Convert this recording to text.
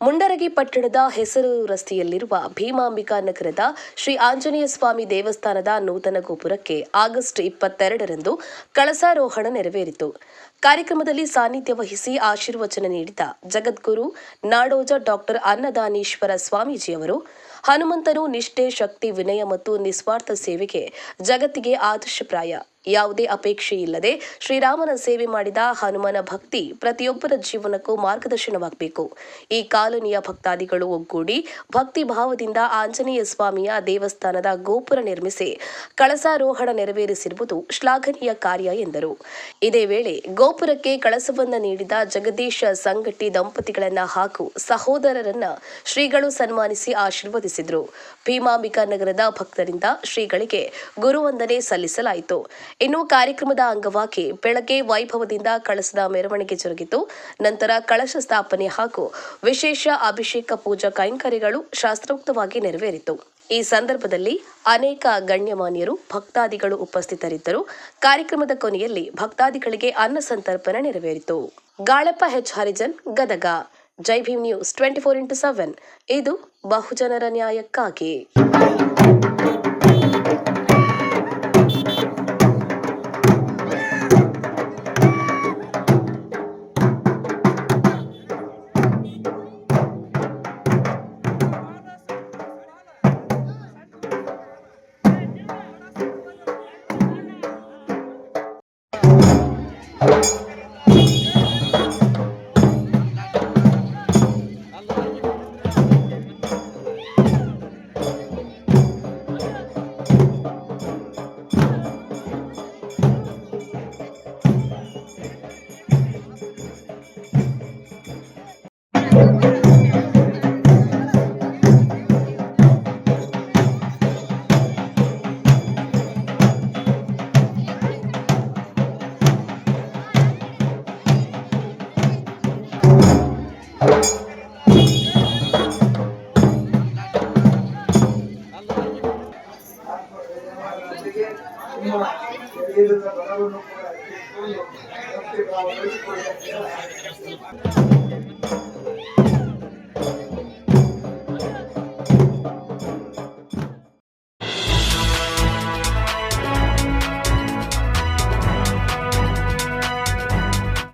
ಮುಂಡರಗಿ ಪಟ್ಟಣದ ಹೆಸರು ರಸ್ತೆಯಲ್ಲಿರುವ ಭೀಮಾಂಬಿಕಾ ನಗರದ ಶ್ರೀ ಆಂಜನೇಯ ಸ್ವಾಮಿ ದೇವಸ್ಥಾನದ ನೂತನ ಗೋಪುರಕ್ಕೆ ಆಗಸ್ಟ್ 22ರಂದು ಕಳಸಾರೋಹಣ ನೆರವೇರಿತು. ಕಾರ್ಯಕ್ರಮದಲ್ಲಿ ಸಾನ್ನಿಧ್ಯ ವಹಿಸಿ ಆಶೀರ್ವಚನ ನೀಡಿದ ಜಗದ್ಗುರು ನಾಡೋಜ ಡಾಕ್ಟರ್ ಅನ್ನದಾನೀಶ್ವರ ಸ್ವಾಮೀಜಿಯವರು, ಹನುಮಂತನು ನಿಷ್ಠೆ, ಶಕ್ತಿ, ವಿನಯ ಮತ್ತು ನಿಸ್ವಾರ್ಥ ಸೇವೆಗೆ ಜಗತ್ತಿಗೆ ಆದರ್ಶಪ್ರಾಯ. ಯಾವುದೇ ಅಪೇಕ್ಷೆ ಇಲ್ಲದೆ ಶ್ರೀರಾಮನ ಸೇವೆ ಮಾಡಿದ ಹನುಮನ ಭಕ್ತಿ ಪ್ರತಿಯೊಬ್ಬರ ಜೀವನಕ್ಕೂ ಮಾರ್ಗದರ್ಶನವಾಗಬೇಕು. ಈ ಕಾಲೋನಿಯ ಭಕ್ತಾದಿಗಳು ಒಗ್ಗೂಡಿ ಭಕ್ತಿ ಭಾವದಿಂದ ಆಂಜನೇಯ ಸ್ವಾಮಿಯ ದೇವಸ್ಥಾನದ ಗೋಪುರ ನಿರ್ಮಿಸಿ ಕಳಸಾರೋಹಣ ನೆರವೇರಿಸಿರುವುದು ಶ್ಲಾಘನೀಯ ಕಾರ್ಯ ಎಂದರು. ಇದೇ ವೇಳೆ ಗೋಪುರಕ್ಕೆ ಕಳಸವನ್ನ ನೀಡಿದ ಜಗದೀಶ ಸಂಗಟ್ಟಿ ದಂಪತಿಗಳನ್ನ ಹಾಗೂ ಸಹೋದರರನ್ನ ಶ್ರೀಗಳು ಸನ್ಮಾನಿಸಿ ಆಶೀರ್ವದಿಸಿದರು. ಭೀಮಾಂಬಿಕಾ ನಗರದ ಭಕ್ತರಿಂದ ಶ್ರೀಗಳಿಗೆ ಗುರುವಂದನೆ ಸಲ್ಲಿಸಲಾಯಿತು. ಇನ್ನು ಕಾರ್ಯಕ್ರಮದ ಅಂಗವಾಗಿ ಬೆಳಗ್ಗೆ ವೈಭವದಿಂದ ಕಳಸದ ಮೆರವಣಿಗೆ ಜರುಗಿತು. ನಂತರ ಕಳಶ ಸ್ಥಾಪನೆ ಹಾಗೂ ವಿಶೇಷ ಅಭಿಷೇಕ ಪೂಜಾ ಕೈಂಕರ್ಯಗಳು ಶಾಸ್ತ್ರೋಕ್ತವಾಗಿ ನೆರವೇರಿತು. ಈ ಸಂದರ್ಭದಲ್ಲಿ ಅನೇಕ ಗಣ್ಯಮಾನ್ಯರು, ಭಕ್ತಾದಿಗಳು ಉಪಸ್ಥಿತರಿದ್ದರು. ಕಾರ್ಯಕ್ರಮದ ಕೊನೆಯಲ್ಲಿ ಭಕ್ತಾದಿಗಳಿಗೆ ಅನ್ನ ಸಂತರ್ಪಣೆ ನೆರವೇರಿತು. ಗಾಳಪ್ಪ ಎಚ್ ಹರಿಜನ್, ಗದಗ. ಜೈ ಭೀಮ್ ನ್ಯೂಸ್ 24x7 ಇದು ಬಹುಜನರ ನ್ಯಾಯಕ್ಕಾಗಿ. ಬಲವನ್ನು ಕೂಡ